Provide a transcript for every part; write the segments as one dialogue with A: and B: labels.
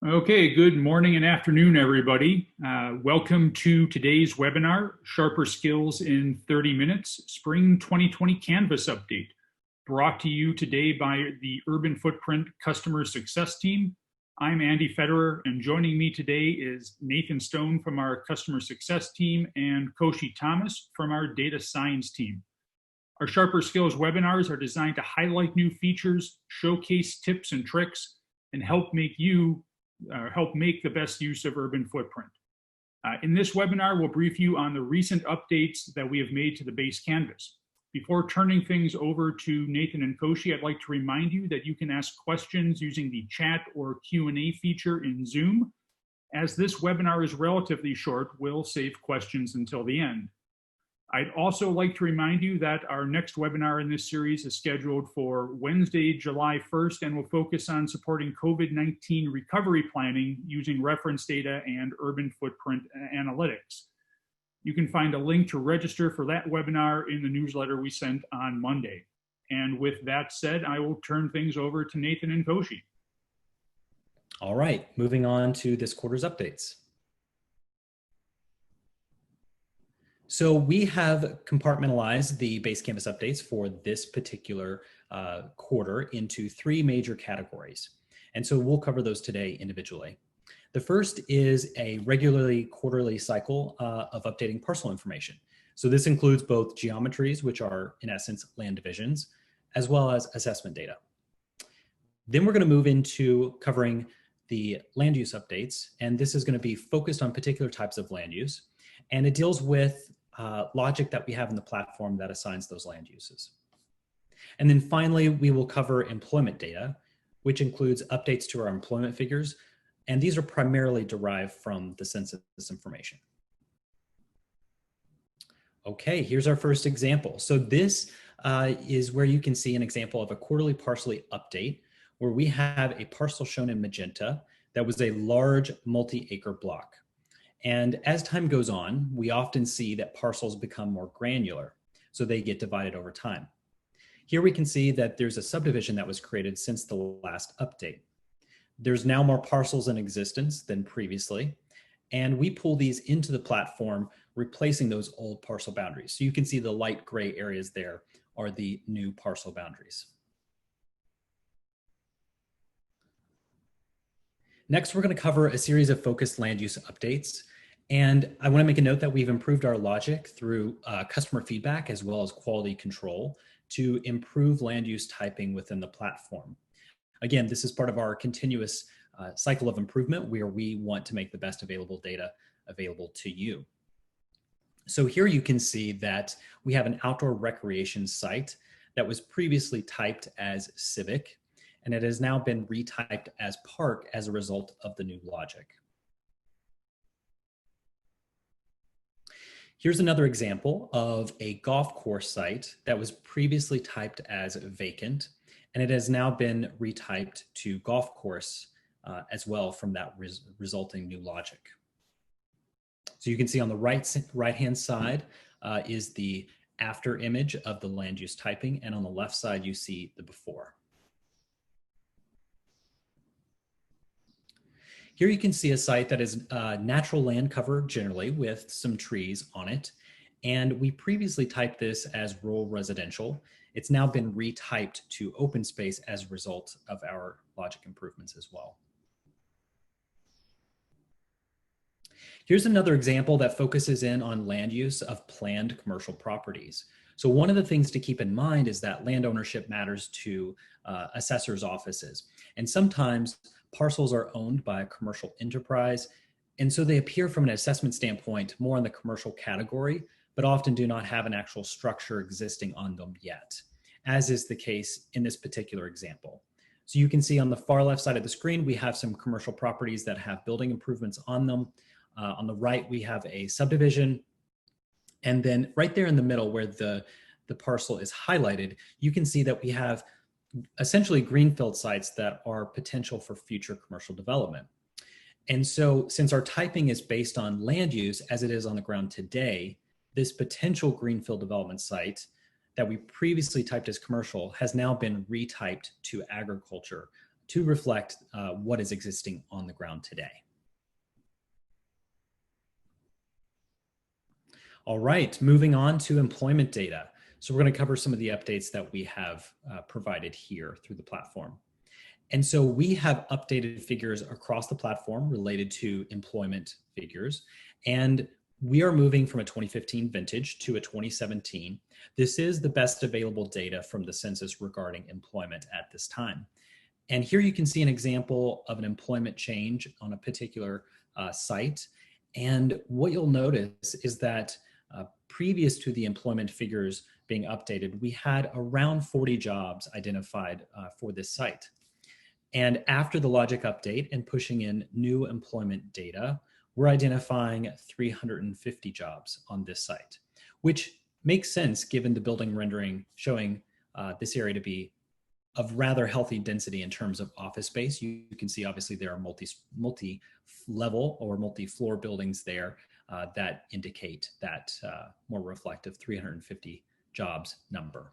A: Okay, good morning and afternoon, everybody. Welcome to today's webinar, Sharper Skills in 30 Minutes, Spring 2020 Canvas Update, brought to you today by the Urban Footprint Customer Success Team. I'm Andy Federer, and joining me today is Nathan Stone from our Customer Success Team and Koshi Thomas from our Data Science Team. Our Sharper Skills webinars are designed to highlight new features, showcase tips and tricks, and help make the best use of Urban Footprint. In this webinar, we'll brief you on the recent updates that we have made to the base canvas. Before turning things over to Nathan and Koshi, I'd like to remind you that you can ask questions using the chat or Q&A feature in Zoom. As this webinar is relatively short, we'll save questions until the end. I'd also like to remind you that our next webinar in this series is scheduled for Wednesday, July 1st, and will focus on supporting COVID-19 recovery planning using reference data and Urban Footprint analytics. You can find a link to register for that webinar in the newsletter we sent on Monday. And with that said, I will turn things over to Nathan and Koshi.
B: All right, moving on to this quarter's updates. So we have compartmentalized the base canvas updates for this particular quarter into three major categories. And so we'll cover those today individually. The first is a regularly quarterly cycle of updating parcel information. So this includes both geometries, which are in essence land divisions, as well as assessment data. Then we're going to move into covering the land use updates. And this is going to be focused on particular types of land use. And it deals with logic that we have in the platform that assigns those land uses. And then finally, we will cover employment data, which includes updates to our employment figures. And these are primarily derived from the census information. Okay, here's our first example. So this is where you can see an example of a quarterly parcel update where we have a parcel shown in magenta that was a large multi-acre block. And as time goes on, we often see that parcels become more granular, so they get divided over time. Here we can see that there's a subdivision that was created since the last update. There's now more parcels in existence than previously, and we pull these into the platform, replacing those old parcel boundaries. So you can see the light gray areas there are the new parcel boundaries. Next, we're going to cover a series of focused land use updates. And I want to make a note that we've improved our logic through customer feedback as well as quality control to improve land use typing within the platform. Again, this is part of our continuous cycle of improvement where we want to make the best available data available to you. So here you can see that we have an outdoor recreation site that was previously typed as civic, and it has now been retyped as park as a result of the new logic. Here's another example of a golf course site that was previously typed as vacant, and it has now been retyped to golf course as well from that resulting new logic. So you can see on the right-hand side is the after image of the land use typing, and on the left side you see the before. Here you can see a site that is natural land cover generally with some trees on it. And we previously typed this as rural residential. It's now been retyped to open space as a result of our logic improvements as well. Here's another example that focuses in on land use of planned commercial properties. So one of the things to keep in mind is that land ownership matters to assessors' offices. And sometimes parcels are owned by a commercial enterprise, and so they appear from an assessment standpoint more in the commercial category, but often do not have an actual structure existing on them yet, as is the case in this particular example. So you can see on the far left side of the screen, we have some commercial properties that have building improvements on them. On the right, we have a subdivision. And then right there in the middle where the parcel is highlighted, you can see that we have essentially greenfield sites that are potential for future commercial development. And so since our typing is based on land use as it is on the ground today, this potential greenfield development site that we previously typed as commercial has now been retyped to agriculture to reflect what is existing on the ground today. All right, moving on to employment data. So we're going to cover some of the updates that we have provided here through the platform. And so we have updated figures across the platform related to employment figures. And we are moving from a 2015 vintage to a 2017. This is the best available data from the census regarding employment at this time. And here you can see an example of an employment change on a particular site. And what you'll notice is that previous to the employment figures being updated, we had around 40 jobs identified for this site. And after the logic update and pushing in new employment data, we're identifying 350 jobs on this site, which makes sense given the building rendering showing this area to be of rather healthy density in terms of office space. You can see obviously there are multi-level or multi-floor buildings there that indicate that more reflective 350 jobs number.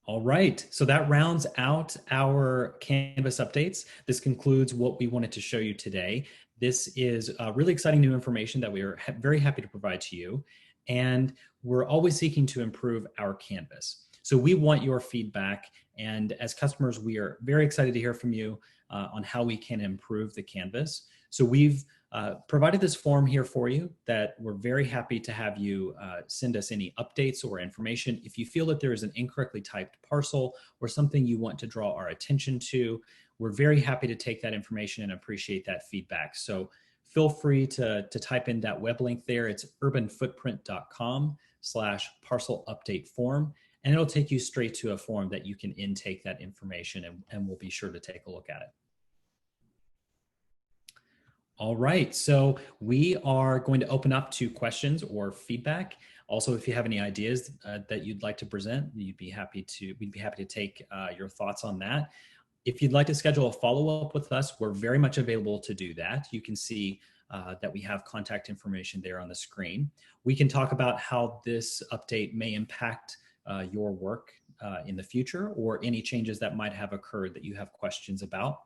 B: All right, so that rounds out our Canvas updates. This concludes what we wanted to show you today. This is really exciting new information that we are very happy to provide to you. And we're always seeking to improve our Canvas. So we want your feedback. And as customers, we are very excited to hear from you on how we can improve the Canvas. So we've provided this form here for you that we're very happy to have you send us any updates or information. If you feel that there is an incorrectly typed parcel or something you want to draw our attention to, we're very happy to take that information and appreciate that feedback. So feel free to type in that web link there. It's urbanfootprint.com/parcel update form, and it'll take you straight to a form that you can intake that information, and we'll be sure to take a look at it. All right, so we are going to open up to questions or feedback. Also, if you have any ideas that you'd like to present, we'd be happy to take your thoughts on that. If you'd like to schedule a follow-up with us, we're very much available to do that. You can see that we have contact information there on the screen. We can talk about how this update may impact your work in the future, or any changes that might have occurred that you have questions about.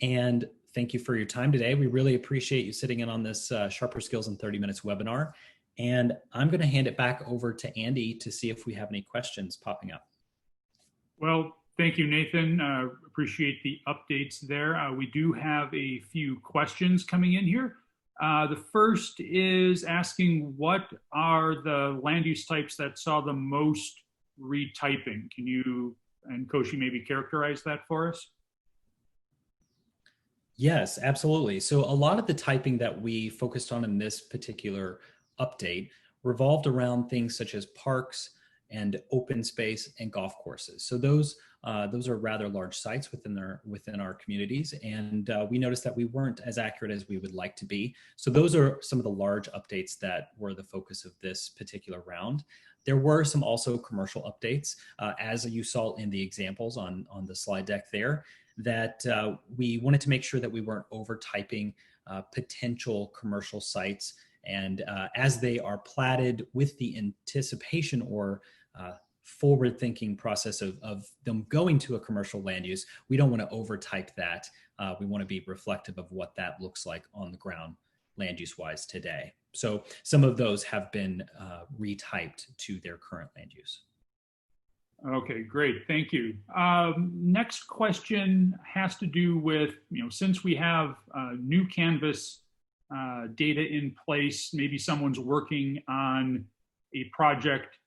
B: And thank you for your time today. We really appreciate you sitting in on this Sharper Skills in 30 Minutes webinar. And I'm going to hand it back over to Andy to see if we have any questions popping up.
A: Well, thank you, Nathan. Appreciate the updates there. We do have a few questions coming in here. The first is asking, what are the land use types that saw the most retyping? Can you and Koshi maybe characterize that for us?
B: Yes, absolutely. So a lot of the typing that we focused on in this particular update revolved around things such as parks and open space and golf courses. So those are rather large sites within our communities, and we noticed that we weren't as accurate as we would like to be. So those are some of the large updates that were the focus of this particular round. There were some also commercial updates, as you saw in the examples on the slide deck there, that we wanted to make sure that we weren't over-typing potential commercial sites. And as they are platted with the anticipation or forward-thinking process of them going to a commercial land use, we don't want to over-type that. We want to be reflective of what that looks like on the ground land use-wise today. So some of those have been retyped to their current land use.
A: Okay, great. Thank you. Next question has to do with, since we have new Canvas data in place, maybe someone's working on a project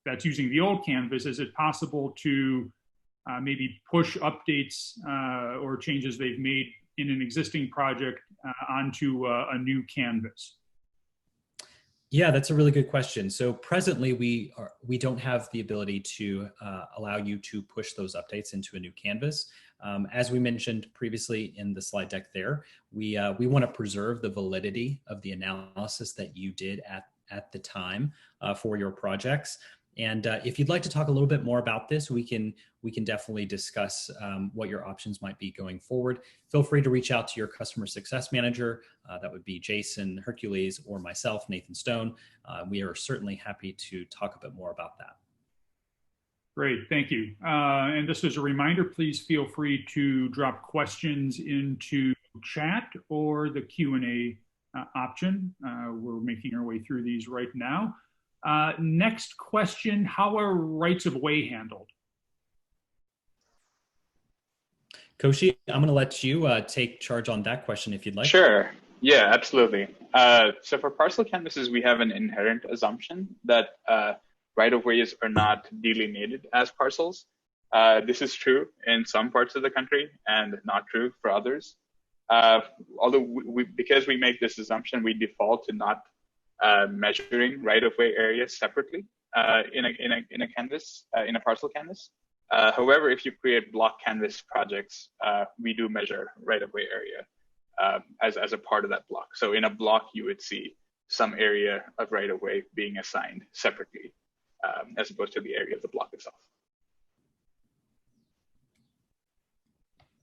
A: that's using the old Canvas, is it possible to maybe push updates or changes they've made in an existing project onto a new Canvas?
B: Yeah, that's a really good question. So presently, we don't have the ability to allow you to push those updates into a new Canvas. As we mentioned previously in the slide deck there, we want to preserve the validity of the analysis that you did at the time for your projects. And if you'd like to talk a little bit more about this, we can definitely discuss what your options might be going forward. Feel free to reach out to your customer success manager. That would be Jason Hercules or myself, Nathan Stone. We are certainly happy to talk a bit more about that.
A: Great, thank you. And just as a reminder, please feel free to drop questions into chat or the Q&A option. We're making our way through these right now. Next question, how are rights of way handled?
B: Koshi, I'm going to let you take charge on that question if you'd like.
C: Sure. Yeah, absolutely. So for parcel canvases, we have an inherent assumption that right-of-ways are not delineated as parcels. This is true in some parts of the country and not true for others. Although because we make this assumption, we default to not measuring right-of-way areas separately in a canvas, in a parcel canvas. However, if you create block canvas projects, we do measure right-of-way area as a part of that block. So in a block, you would see some area of right-of-way being assigned separately, as opposed to the area of the block itself.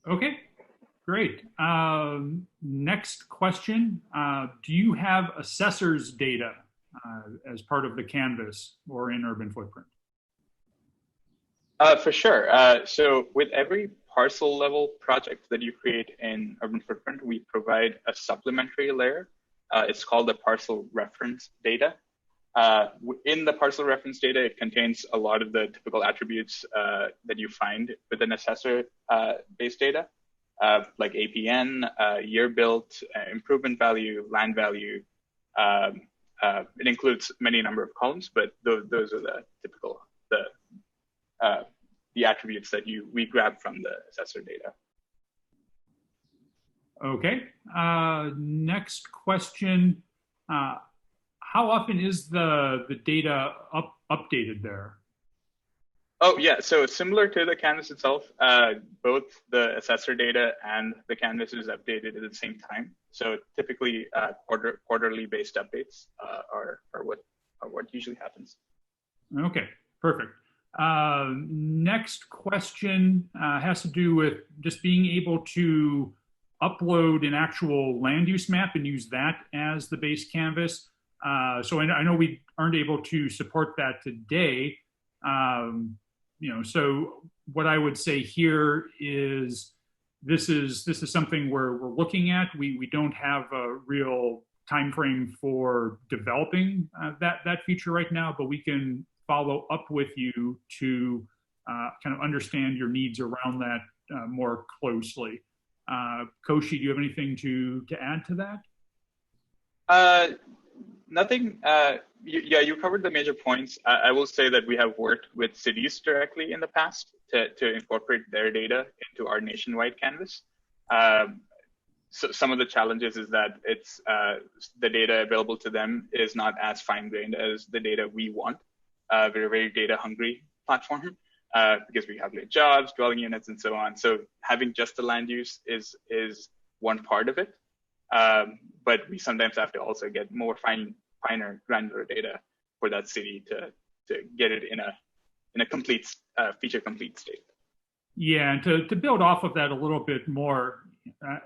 A: Okay, great. Next question. Do you have assessors data as part of the canvas or in UrbanFootprint?
C: For sure. So with every parcel level project that you create in UrbanFootprint, we provide a supplementary layer. It's called the parcel reference data. In the parcel reference data, it contains a lot of the typical attributes that you find within assessor-based data, like APN, year built, improvement value, land value. It includes many number of columns, but those are the typical, the attributes that we grab from the assessor data.
A: Okay. Next question. How often is the data updated there?
C: Oh, yeah. So similar to the canvas itself, both the assessor data and the canvas is updated at the same time. So typically, quarterly based updates are what usually happens.
A: Okay, perfect. Next question has to do with just being able to upload an actual land use map and use that as the base canvas. So I know we aren't able to support that today. So what I would say here is this is something we're looking at. We don't have a real time frame for developing that feature right now, but we can follow up with you to kind of understand your needs around that more closely. Koshi, do you have anything to add to that?
C: Nothing. You covered the major points. I will say that we have worked with cities directly in the past to incorporate their data into our nationwide canvas. So some of the challenges is that it's the data available to them is not as fine-grained as the data we want. We're a very data-hungry platform because we calculate jobs, dwelling units, and so on. So having just the land use is one part of it. But we sometimes have to also get more finer, granular data for that city to get it in a complete feature complete state.
A: Yeah, and to build off of that a little bit more,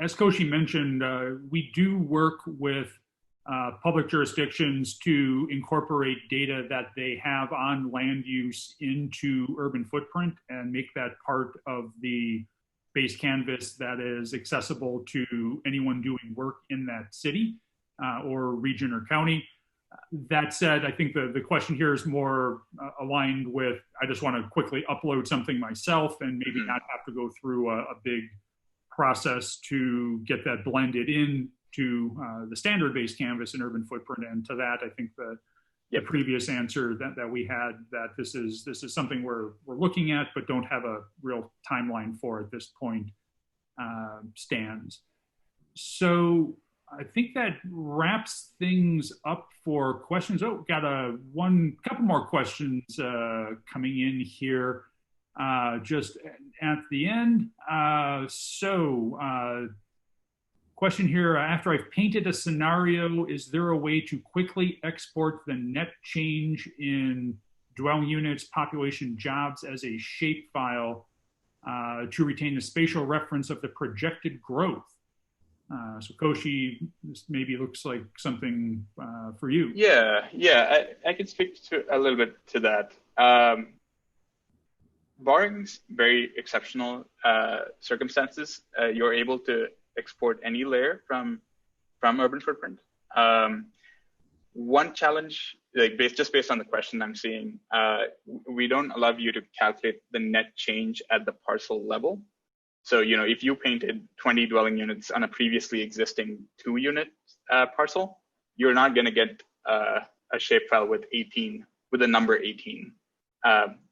A: as Koshi mentioned, we do work with public jurisdictions to incorporate data that they have on land use into UrbanFootprint and make that part of the base canvas that is accessible to anyone doing work in that city or region or county. That said, I think the question here is more aligned with, I just want to quickly upload something myself and maybe not have to go through a big process to get that blended in to the standard base canvas in UrbanFootprint. And to that, I think the previous answer that we had, that this is something we're looking at, but don't have a real timeline for at this point, stands. So I think that wraps things up for questions. Oh, got couple more questions coming in here just at the end. Question here, after I've painted a scenario, is there a way to quickly export the net change in dwelling units, population, jobs as a shapefile to retain the spatial reference of the projected growth? So Koshi, this maybe looks like something for you.
C: Yeah, I can speak to a little bit to that. barring very exceptional circumstances, you're able to export any layer from UrbanFootprint. One challenge, like just based on the question I'm seeing, we don't allow you to calculate the net change at the parcel level. So, if you painted 20 dwelling units on a previously existing 2-unit parcel, you're not going to get a shapefile with the number 18.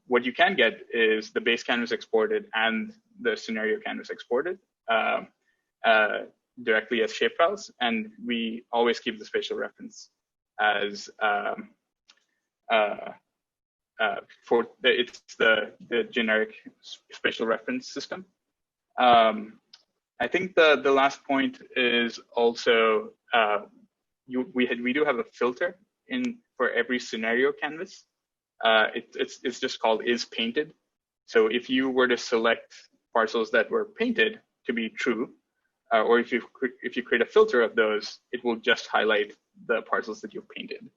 C: What you can get is the base canvas exported and the scenario canvas exported directly as shapefiles, and we always keep the spatial reference as it's the generic spatial reference system. I think the last point is also we do have a filter for every scenario canvas. It's just called is painted. So if you were to select parcels that were painted to be true, or if you create a filter of those, it will just highlight the parcels that you've painted,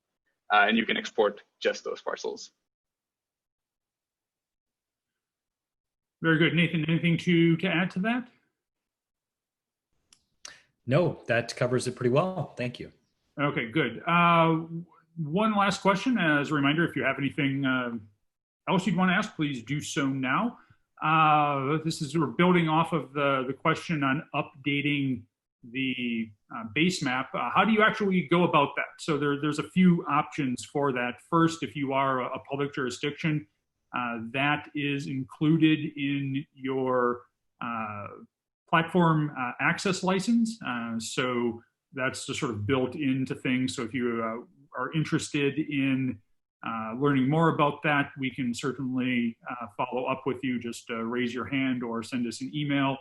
C: and you can export just those parcels.
A: Very good. Nathan, anything to add to that?
B: No, that covers it pretty well. Thank you.
A: Okay, good. One last question. As a reminder, if you have anything else you'd want to ask, please do so now. We're building off of the question on updating the base map. How do you actually go about that? So there's a few options for that. First, if you are a public jurisdiction, that is included in your platform access license. So that's just sort of built into things. So if you are interested in learning more about that, we can certainly follow up with you. Just raise your hand or send us an email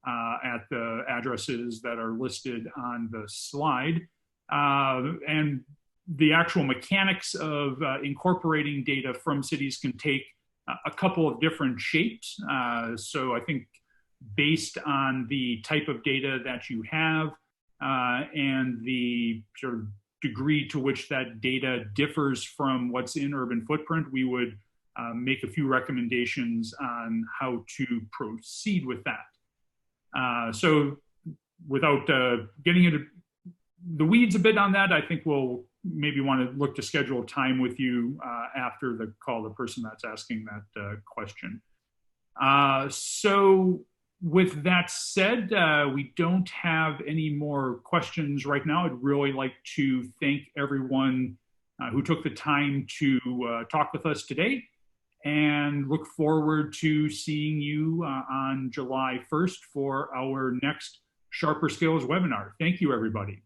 A: at the addresses that are listed on the slide. And the actual mechanics of incorporating data from cities can take a couple of different shapes. So I think based on the type of data that you have and the sort of degree to which that data differs from what's in UrbanFootprint, we would make a few recommendations on how to proceed with that. So without getting into the weeds a bit on that, I think we'll maybe want to look to schedule time with you after the call, the person that's asking that question. So with that said, we don't have any more questions right now. I'd really like to thank everyone who took the time to talk with us today, and look forward to seeing you on July 1st for our next Sharper Skills webinar. Thank you, everybody.